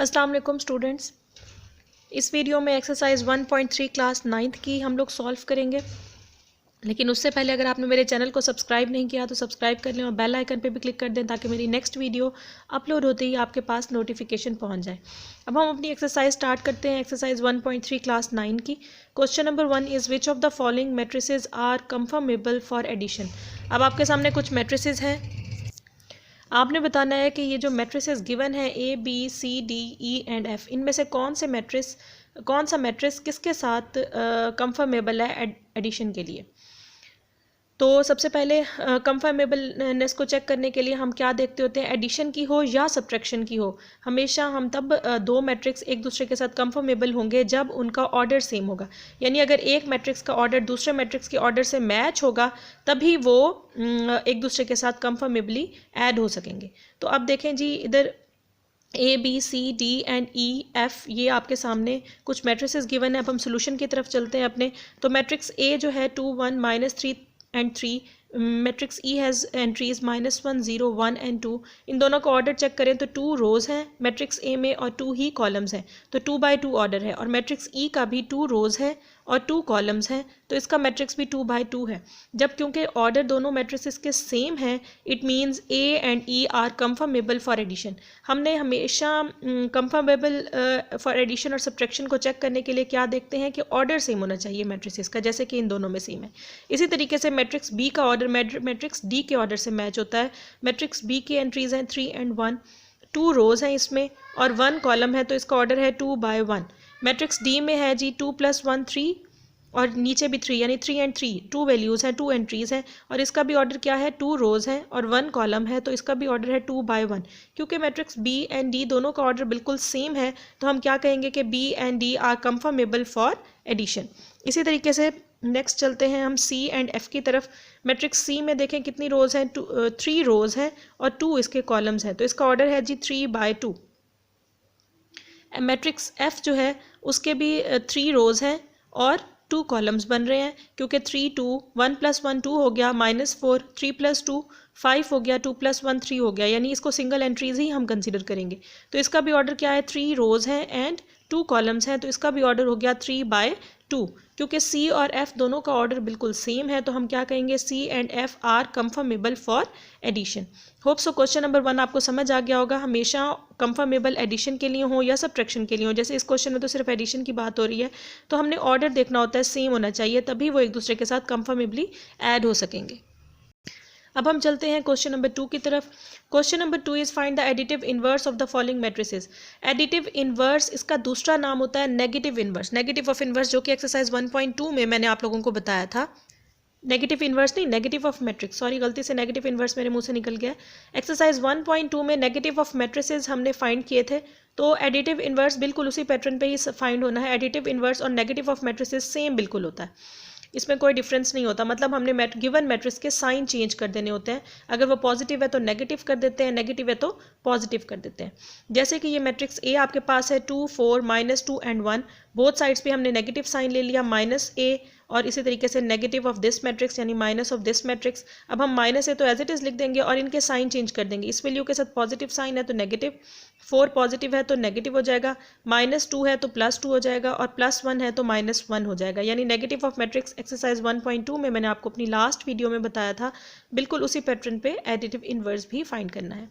अस्सलाम वालेकुम स्टूडेंट्स। इस वीडियो में एक्सरसाइज 1.3 क्लास 9th की हम लोग सॉल्व करेंगे। लेकिन उससे पहले अगर आपने मेरे चैनल को सब्सक्राइब नहीं किया तो सब्सक्राइब कर लें और बेल आइकन पे भी क्लिक कर दें ताकि मेरी नेक्स्ट वीडियो अपलोड होते ही आपके पास नोटिफिकेशन पहुंच जाए। अब हम अपनी एक्सरसाइज स्टार्ट करते हैं। एक्सरसाइज 1.3 क्लास 9 की question number 1 is which of the following matrices are conformable for addition. अब आपके सामने कुछ मैट्रिसेस हैं, आपने बताना है कि ये जो मैट्रिसेस गिवन है A B C D E and F, इनमें से कौन सा मैट्रिस किसके साथ कंफर्मेबल है एडिशन के लिए। तो सबसे पहले कंफर्मेबलनेस को चेक करने के लिए हम क्या देखते होते हैं, एडिशन की हो या सब्ट्रैक्शन की हो, हमेशा हम तब दो मैट्रिक्स एक दूसरे के साथ कंफर्मेबल होंगे जब उनका ऑर्डर सेम होगा। यानी अगर एक मैट्रिक्स का ऑर्डर दूसरे मैट्रिक्स के ऑर्डर से मैच होगा तभी वो एक दूसरे के साथ कंफर्मेबली ऐड हो सकेंगे। तो अब देखें जी, इधर A B C D and E F ये आपके सामने कुछ मैट्रिसेस गिवन है। अब हम सोल्यूशन की तरफ चलते हैं अपने। तो मैट्रिक्स ए जो है 2 1 -3 and 3, matrix E has entries -1 0 1 and 2। इन दोनों का ऑर्डर चेक करें तो 2 रोज़ हैं मैट्रिक्स ए में और 2 ही कॉलम्स हैं, तो 2/2 ऑर्डर है। और मैट्रिक्स ई का भी 2 रोज़ है और 2 कॉलम्स हैं, तो इसका मैट्रिक्स भी 2/2 है। जब क्योंकि ऑर्डर दोनों मैट्रिसेस के सेम हैं, it means A and E are conformable for addition. हमने हमेशा कंफर्मेबल फॉर एडिशन और सब्ट्रैक्शन को चेक करने के लिए क्या देखते हैं कि ऑर्डर सेम होना चाहिए मैट्रिसेस का, जैसे कि इन दोनों में सेम है। इसी तरीके से मैट्रिक्स बी का ऑर्डर मैट्रिक्स डी के ऑर्डर से मैच होता है। मैट्रिक्स बी की एंट्रीज हैं 3 and 1, 2 रोज़ हैं इसमें और 1 कॉलम है, तो इसका ऑर्डर है 2/1। मैट्रिक्स डी में है जी 2 + 1 3 और नीचे भी 3, यानी 3 and 3, 2 वैल्यूज़ हैं, 2 एंट्रीज़ हैं और इसका भी ऑर्डर क्या है, 2 रोज़ हैं और 1 कॉलम है, तो इसका भी ऑर्डर है 2/1। क्योंकि मैट्रिक्स बी एंड डी दोनों का ऑर्डर बिल्कुल सेम है तो हम क्या कहेंगे कि B and D are conformable for addition. इसी तरीके से नेक्स्ट चलते हैं हम सी एंड एफ की तरफ। मैट्रिक्स सी में देखें कितनी रोज़ हैं, 3 रोज़ हैं और 2 इसके कॉलम्स हैं, तो इसका ऑर्डर है जी 3/2। मैट्रिक्स एफ जो है उसके भी 3 रोज़ हैं और 2 कॉलम्स बन रहे हैं, क्योंकि 3 2 1 + 1 2 हो गया, -4 3 + 2 5 हो गया, 2 + 1 3 हो गया, यानी इसको सिंगल एंट्रीज ही हम कंसीडर करेंगे। तो इसका भी ऑर्डर क्या है, 3 रोज़ हैं एंड 2 कॉलम्स हैं, तो इसका भी ऑर्डर हो गया 3/2। क्योंकि सी और एफ दोनों का ऑर्डर बिल्कुल सेम है तो हम क्या कहेंगे, C and F are conformable for addition. Hope so question number 1 आपको समझ आ गया होगा। हमेशा कंफर्मेबल एडिशन के लिए हो या सब्ट्रैक्शन के लिए हो, जैसे इस क्वेश्चन में तो सिर्फ एडिशन की बात हो रही है, तो हमने ऑर्डर देखना होता है, सेम होना चाहिए, तभी वो एक दूसरे के साथ कंफर्मेबली ऐड हो सकेंगे। अब हम चलते हैं क्वेश्चन नंबर 2 की तरफ। Question number 2 is find the additive inverse of the following matrices. Additive inverse, इसका दूसरा नाम होता है negative inverse, negative of inverse, जो कि एक्सरसाइज 1.2 में मैंने आप लोगों को बताया था। नेगेटिव इनवर्स नहीं, नेगेटिव ऑफ मैट्रिक्स, सॉरी गलती से नेगेटिव इनवर्स मेरे मुंह से निकल गया। एक्सरसाइज 1.2 में नेगेटिव ऑफ मैट्रिसेस हमने फाइंड किए थे, तो एडिटिव इनवर्स बिल्कुल उसी पैटर्न पे ही फाइंड होना है। एडिटिव इनवर्स और नेगेटिव ऑफ मैट्रिसेस सेम बिल्कुल होता है, इसमें कोई डिफरेंस नहीं होता। मतलब हमने गिवन मैट्रिक्स के साइन चेंज कर देने होते हैं, अगर वो पॉजिटिव है तो नेगेटिव कर देते हैं, नेगेटिव है तो पॉजिटिव कर देते हैं। जैसे कि ये मैट्रिक्स ए आपके पास है 2 4 -2 and 1, बोथ साइड्स पे हमने नेगेटिव साइन ले लिया, -a, और इसी तरीके से नेगेटिव ऑफ दिस मैट्रिक्स यानी माइनस ऑफ दिस मैट्रिक्स। अब हम माइनस है तो एज इट इज़ लिख देंगे और इनके साइन चेंज कर देंगे। इस वैल्यू के साथ पॉजिटिव साइन है तो नेगेटिव, 4 पॉजिटिव है तो नेगेटिव हो जाएगा, -2 है तो +2 हो जाएगा और +1 है तो -1 हो जाएगा। यानी नेगेटिव ऑफ मैट्रिक्स एक्सरसाइज 1.2 में मैंने आपको अपनी लास्ट वीडियो में बताया था, बिल्कुल उसी पैटर्न पे एडिटिव इनवर्स भी फाइंड करना है।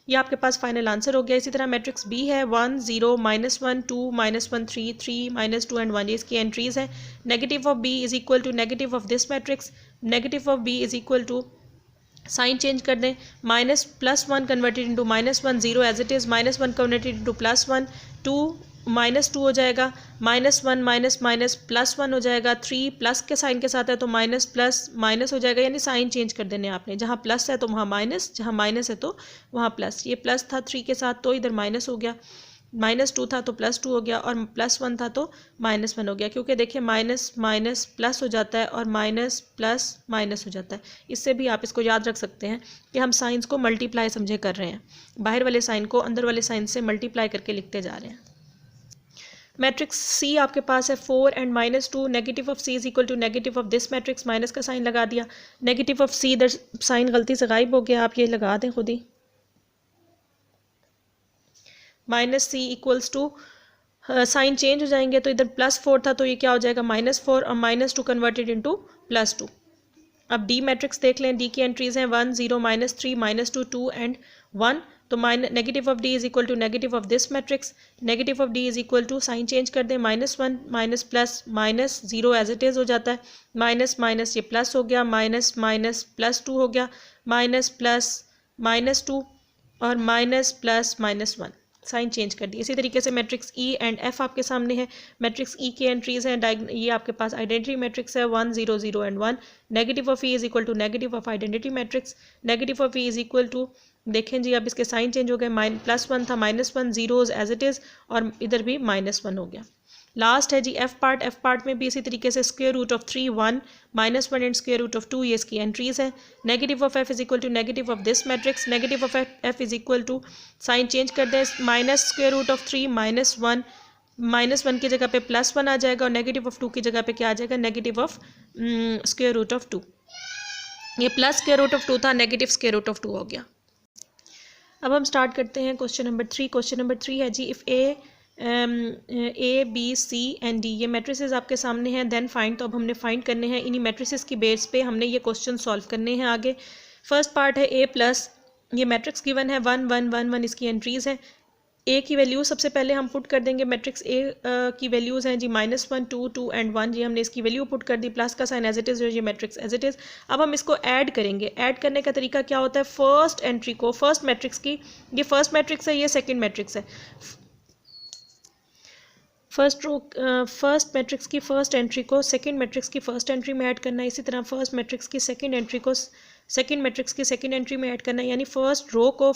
ये आपके पास फाइनल आंसर हो गया। इसी तरह मैट्रिक्स बी है 1 0 -1 2 -1 3 3 -2 and 1, ये इसकी एंट्रीज हैं। Negative of B is equal to negative of this matrix, negative of B is equal to, sign change कर दें, -+1 converted into -1 0 as it is, -1 converted into +1 2 -2 हो जाएगा, -1 +1 हो जाएगा, 3 प्लस के साइन के साथ है तो माइनस प्लस माइनस हो जाएगा, यानी साइन चेंज कर देने आपने, जहाँ प्लस है तो वहाँ माइनस, जहाँ माइनस है तो वहाँ प्लस। ये प्लस था 3 के साथ तो इधर माइनस हो गया, -2 था तो +2 हो गया और +1 था तो -1 हो गया। क्योंकि देखिए माइनस माइनस प्लस हो जाता है और माइनस प्लस माइनस हो जाता है। इससे भी आप इसको याद रख सकते हैं कि हम साइंस को मल्टीप्लाई समझे कर रहे हैं, बाहर वाले साइन को अंदर वाले साइन से मल्टीप्लाई करके लिखते जा रहे हैं। मैट्रिक्स सी आपके पास है 4 and -2, negative of C is equal to negative of this matrix, minus का साइन लगा दिया, नेगेटिव ऑफ सी इधर साइन गलती से गायब हो गया, आप ये लगा दें खुद ही, -c equals to sign change हो जाएंगे, तो इधर +4 था तो ये क्या हो जाएगा -4 और -2 कन्वर्टेड इनटू +2। अब डी मैट्रिक्स देख लें, डी की एंट्रीज हैं 1 0 -3 -2 2 एंड 1। तो negative of D is equal to negative of this matrix, negative of D is equal to sign change कर दें -1 minus plus -0 as it is हो जाता है, माइनस माइनस ये प्लस हो गया, माइनस माइनस +2 हो गया, माइनस प्लस -2 और माइनस प्लस -1 साइन चेंज कर दी। इसी तरीके से मैट्रिक्स ई एंड एफ आपके सामने है। मैट्रिक्स ई की एंट्रीज हैं, ये आपके पास आइडेंटिटी मैट्रिक्स है 1 0 0 and 1। Negative of E is equal to negative of identity matrix, negative of E is equal to, देखें जी अब इसके साइन चेंज हो गए, +1 था -1 जीरोज एज इट इज़ और इधर भी -1 हो गया। लास्ट है जी एफ पार्ट। एफ पार्ट में भी इसी तरीके से square root of 3 1 -1 and square root of 2 ये इसकी एंट्रीज है। Negative of F is equal to negative of this matrix, negative of F is equal to sign change कर दें, माइनस स्क्वायर रूट ऑफ 3 -1, -1 की जगह पे +1 आ जाएगा और नेगेटिव ऑफ 2 की जगह पे क्या आ जाएगा negative of square root of 2। ये प्लस स्क्वायर रूट ऑफ 2 था, नेगेटिव स्क्वायर रूट ऑफ 2 हो गया। अब हम स्टार्ट करते हैं क्वेश्चन नंबर 3। क्वेश्चन नंबर 3 है जी if A B C and D ये मैट्रिसेस आपके सामने हैं, देन फाइंड। तो अब हमने फाइंड करने हैं, इन्हीं मैट्रिसेस की बेस पे हमने ये क्वेश्चन सॉल्व करने हैं आगे। फर्स्ट पार्ट है ए प्लस, ये मैट्रिक्स गिवन है 1 1 1 1 इसकी एंट्रीज हैं। ए की वैल्यूज सबसे पहले हम पुट कर देंगे, मैट्रिक्स ए की वैल्यूज़ हैं जी -1 2 2 एंड 1, ये हमने इसकी वैल्यू पुट कर दी, प्लस का साइन एज इट इज़, ये मैट्रिक्स एज इट इज़। अब हम इसको ऐड करेंगे। ऐड करने का तरीका क्या होता है, फर्स्ट एंट्री को, फर्स्ट मैट्रिक्स की, ये फर्स्ट मैट्रिक्स है, ये सेकेंड मैट्रिक्स है, फर्स्ट मैट्रिक्स की फर्स्ट एंट्री को सेकंड मैट्रिक्स की फर्स्ट एंट्री में ऐड करना है। इसी तरह फर्स्ट मैट्रिक्स की सेकंड एंट्री को सेकंड मैट्रिक्स की सेकंड एंट्री में ऐड करना है, यानी फर्स्ट रो को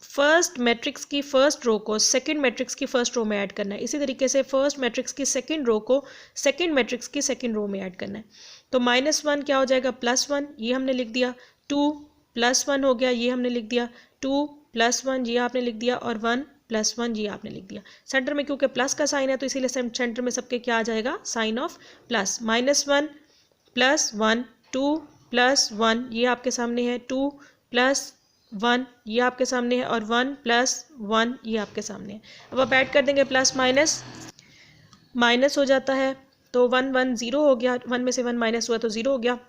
फर्स्ट मैट्रिक्स की फर्स्ट रो को सेकंड मैट्रिक्स की फर्स्ट रो में ऐड करना है। इसी तरीके से फर्स्ट मैट्रिक्स की सेकंड रो को सेकंड मैट्रिक्स की सेकंड रो में ऐड करना है। तो -1 क्या हो जाएगा +1, ये हमने लिख दिया, 2 +1 हो गया, ये हमने लिख दिया, 2 +1 ये आपने लिख दिया और 1 +1 ये आपने लिख दिया। सेंटर में क्योंकि प्लस का साइन है तो इसीलिए सेंटर में सबके क्या आ जाएगा, साइन ऑफ प्लस। -1 +1 2 +1 ये आपके सामने है, 2 +1 ये आपके सामने है और 1 +1 ये आपके सामने है। अब आप ऐड कर देंगे, प्लस माइनस माइनस हो जाता है, तो 1 1 0 हो गया, 1 में से 1 माइनस हुआ तो 0 हो गया।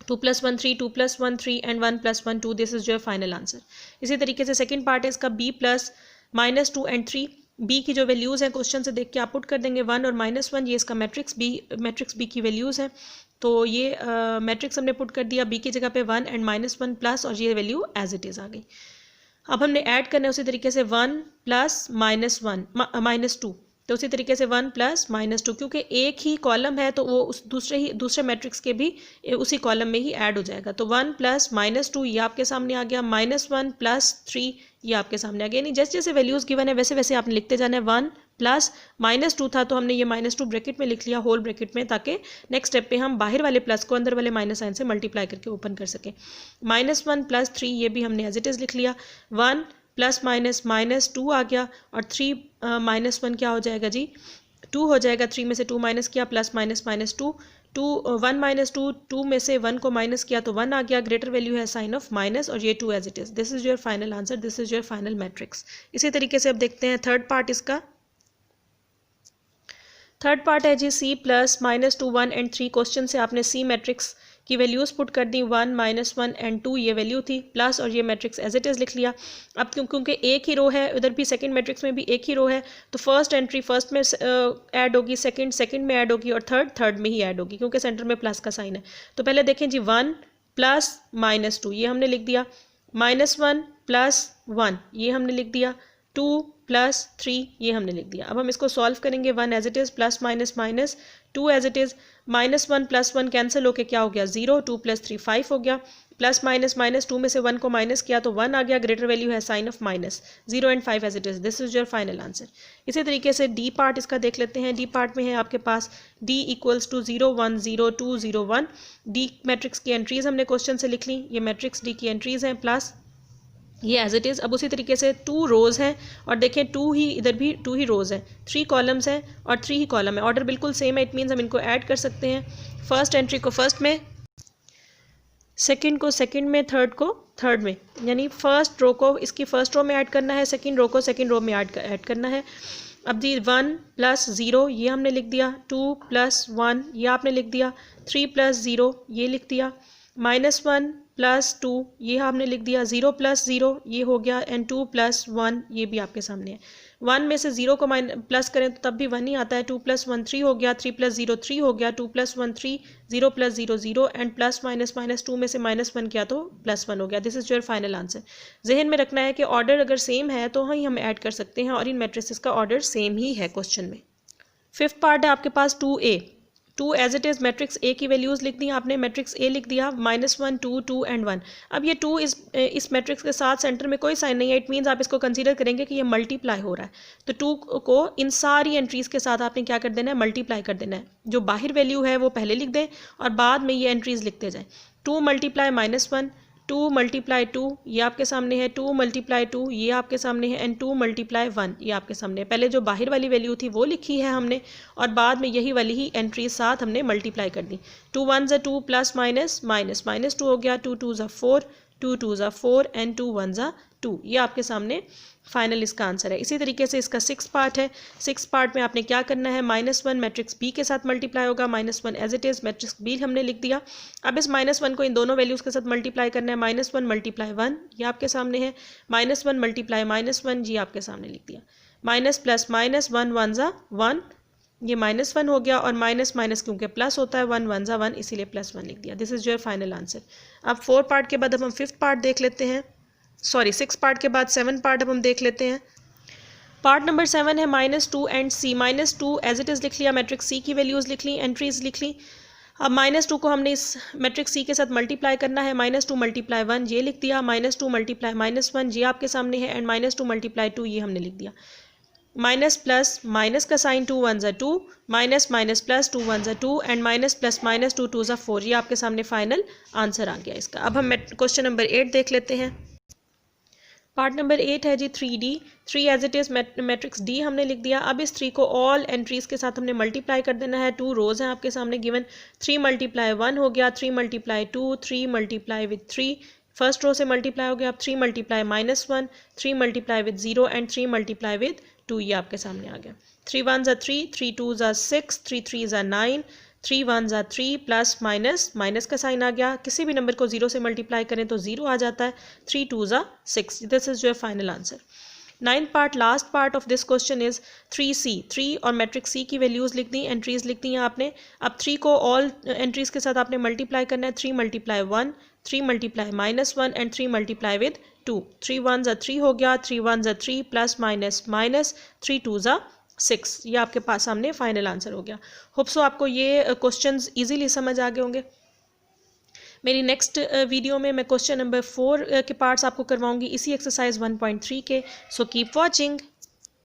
2 + 1 3 2 + 1 3 and 1 + 1 2, this is your final answer. इसी तरीके से सेकंड पार्ट है इसका b प्लस -2 एंड 3, b की जो वैल्यूज़ हैं क्वेश्चन से देख के आप पुट कर देंगे, 1 और -1 ये इसका मैट्रिक्स b की वैल्यूज़ हैं। तो ये मैट्रिक्स हमने पुट कर दिया, b की जगह पे 1 एंड -1 प्लस और ये वैल्यू एज इट इज़ आ गई। अब हमने ऐड करना है उसी तरीके से 1 + -2, तो उसी तरीके से 1 + -2, क्योंकि एक ही कॉलम है तो वो उस दूसरे मैट्रिक्स के भी उसी कॉलम में ही ऐड हो जाएगा। तो 1 + -2 ये आपके सामने आ गया, -1 + 3 ये आपके सामने आ गया। यानी जैसे जैसे वैल्यूज़ गिवन है वैसे वैसे आपने लिखते जाना है। 1 + -2 था तो हमने ये -2 ब्रैकेट में लिख लिया, होल ब्रैकेट में, ताकि नेक्स्ट स्टेप पे हम बाहर वाले प्लस को अंदर वाले माइनस साइन से मल्टीप्लाई करके ओपन कर सकें। -1 + 3 ये भी हमने एज इट इज़ लिख लिया। 1 + -2 आ गया और 3 -1 क्या हो जाएगा जी, 2 हो जाएगा। 3 में से 2 माइनस किया, प्लस -2 1 - 2 2 में से 1 को माइनस किया तो 1 आ गया, ग्रेटर वैल्यू है साइन ऑफ माइनस और ये 2 as it is. This is your final answer, this is your final matrix. इसी तरीके से अब देखते हैं थर्ड पार्ट इसका। थर्ड पार्ट है जी C प्लस -2 1 एंड 3, क्वेश्चन से आपने C मैट्रिक्स की वैल्यूज़ पुट कर दी, 1 -1 एंड 2 ये वैल्यू थी, प्लस और ये मैट्रिक्स एज इट इज़ लिख लिया। अब क्योंकि एक ही रो है, उधर भी सेकंड मैट्रिक्स में भी एक ही रो है, तो फर्स्ट एंट्री फर्स्ट में ऐड होगी, सेकंड में ऐड होगी और थर्ड में ही ऐड होगी, क्योंकि सेंटर में प्लस का साइन है। तो पहले देखें जी, 1 + -2 ये हमने लिख दिया, -1 + 1 ये हमने लिख दिया, 2 + 3 ये हमने लिख दिया। अब हम इसको सॉल्व करेंगे, 1 as it is, +- 2 as it is, -1 + 1 cancel होके क्या हो गया, 0, 2 + 3 5 हो गया, प्लस माइनस 2 में से 1 को माइनस किया तो 1 आ गया, ग्रेटर वैल्यू है sign of minus, 0 and 5 as it is. This is your final answer. इसी तरीके से डी पार्ट इसका देख लेते हैं। डी पार्ट में है आपके पास d = 0 1 0 2 0 1, डी मैट्रिक्स की एंट्रीज हमने क्वेश्चन से लिख ली, ये मैट्रिक्स डी की एंट्रीज हैं, प्लस ये एज इट इज़। अब उसी तरीके से 2 रोज़ हैं और देखें 2 ही इधर भी 2 ही रोज़ हैं, 3 कॉलम्स हैं और 3 ही कॉलम है, ऑर्डर बिल्कुल सेम है, इट मीन्स हम इनको ऐड कर सकते हैं। फर्स्ट एंट्री को फर्स्ट में, सेकंड को सेकंड में, थर्ड को थर्ड में, यानी फर्स्ट रो को इसकी फर्स्ट रो में ऐड करना है, सेकंड रो को सेकंड रो में ऐड करना है। अब जी 1 + 0 ये हमने लिख दिया, 2 + 1 ये आपने लिख दिया, 3 + 0 ये लिख दिया, -1 + 2 ये हमने लिख दिया, 0 + 0 ये हो गया, एंड 2 + 1 ये भी आपके सामने है। 1 में से 0 को प्लस करें तो तब भी 1 ही आता है। 2 + 1 3 हो गया, 3 + 0 3 हो गया, 2 + 1 3, 0 + 0 0, एंड प्लस माइनस माइनस 2 में से -1 किया तो +1 हो गया। This is your final answer. जहन में रखना है कि ऑर्डर अगर सेम है तो ही हम ऐड कर सकते हैं, और इन मैट्रिसेस का ऑर्डर सेम ही है क्वेश्चन में। फिफ्थ पार्ट है आपके पास 2A। 2 as it is matrix A की वैल्यूज़ लिख दी आपने, मैट्रिक्स ए लिख दिया, -1 2 2 एंड 1। अब ये 2 इस मैट्रिक्स के साथ सेंटर में कोई साइन नहीं है, इट मीन्स आप इसको कंसीडर करेंगे कि ये मल्टीप्लाई हो रहा है। तो 2 को इन सारी एंट्रीज़ के साथ आपने क्या कर देना है, मल्टीप्लाई कर देना है। जो बाहर वैल्यू है वो पहले लिख दें और बाद में ये एंट्रीज़ लिखते जाएँ। 2 × -1, 2 × 2 ये आपके सामने है, 2 × 2 ये आपके सामने है, एंड 2 × 1 ये आपके सामने है। पहले जो बाहर वाली वैल्यू थी वो लिखी है हमने, और बाद में यही वाली ही एंट्रीज साथ हमने मल्टीप्लाई कर दी। 2 × 1 = 2 + -2 हो गया, 2 × 2 = 4, 2 × 2 = 4, एंड 2 × 1 = 2। ये आपके सामने फाइनल इसका आंसर है। इसी तरीके से इसका 6 पार्ट है। 6 पार्ट में आपने क्या करना है, -1 मैट्रिक्स बी के साथ मल्टीप्लाई होगा, -1 as it is matrix B हमने लिख दिया। अब इस -1 को इन दोनों वैल्यूज़ के साथ मल्टीप्लाई करना है, -1 × 1 ये आपके सामने है, -1 × -1 ये आपके सामने लिख दिया, माइनस प्लस माइनस 1 1 ज़ा 1, ये -1 हो गया, और माइनस माइनस क्योंकि प्लस होता है, 1 1 ज़ा 1 इसीलिए +1 लिख दिया। This is your final answer. अब 4 पार्ट के बाद अब हम 5th पार्ट देख लेते हैं, सॉरी 6 पार्ट के बाद 7 पार्ट अब हम देख लेते हैं। पार्ट नंबर 7 है -2 and c। -2 as it is लिख लिया, मैट्रिक्स सी की वैल्यूज़ लिख ली, एंट्रीज लिख ली। अब -2 को हमने इस मैट्रिक्स सी के साथ मल्टीप्लाई करना है, -2 × 1 ये लिख दिया, -2 × -1 ये आपके सामने है, एंड -2 × 2 ये हमने लिख दिया। माइनस प्लस माइनस का साइन, 2 1 ज़ा 2, माइनस माइनस प्लस 2 1 ज़ा 2, एंड माइनस प्लस माइनस 2 2 ज़ा 4 ये आपके सामने फाइनल आंसर आ गया इसका। अब हम क्वेश्चन नंबर 8 देख लेते हैं। पार्ट नंबर 8 है जी 3D। 3 as it is matrix D हमने लिख दिया। अब इस 3 को ऑल एंट्रीज़ के साथ हमने मल्टीप्लाई कर देना है। 2 रोज़ हैं आपके सामने गिवन, 3 × 1 हो गया, 3 × 2, 3 × 3 फर्स्ट रो से मल्टीप्लाई हो गया। अब 3 × -1, 3 × 0, एंड 3 × 2 ये आपके सामने आ गया। 3 1 ज़ा 3, 3 2 ज़ा 6, 3 3 ज़ा 9, 3 1 ज़ा 3, प्लस माइनस माइनस का साइन आ गया। किसी भी नंबर को 0 से मल्टीप्लाई करें तो 0 आ जाता है। 3 2 ज़ा 6। This is your final answer. 9th part, last part of this question is 3C। 3 और मैट्रिक्स सी की वैल्यूज़ लिख दी, एंट्रीज लिख दी हैं आपने। अब 3 को ऑल एंट्रीज के साथ आपने मल्टीप्लाई करना है। 3 × 1, 3 × -1, एंड 3 × 2। 3 1 ज़ा 3 हो गया, 3 1 ज़ा 3, प्लस माइनस माइनस, 3 2 ज़ा 6 ये आपके पास सामने फाइनल आंसर हो गया। होप सो आपको ये क्वेश्चंस इजीली समझ आ गए होंगे। मेरी नेक्स्ट वीडियो में मैं क्वेश्चन नंबर 4 के पार्ट्स आपको करवाऊंगी इसी एक्सरसाइज 1.3 के। So keep watching.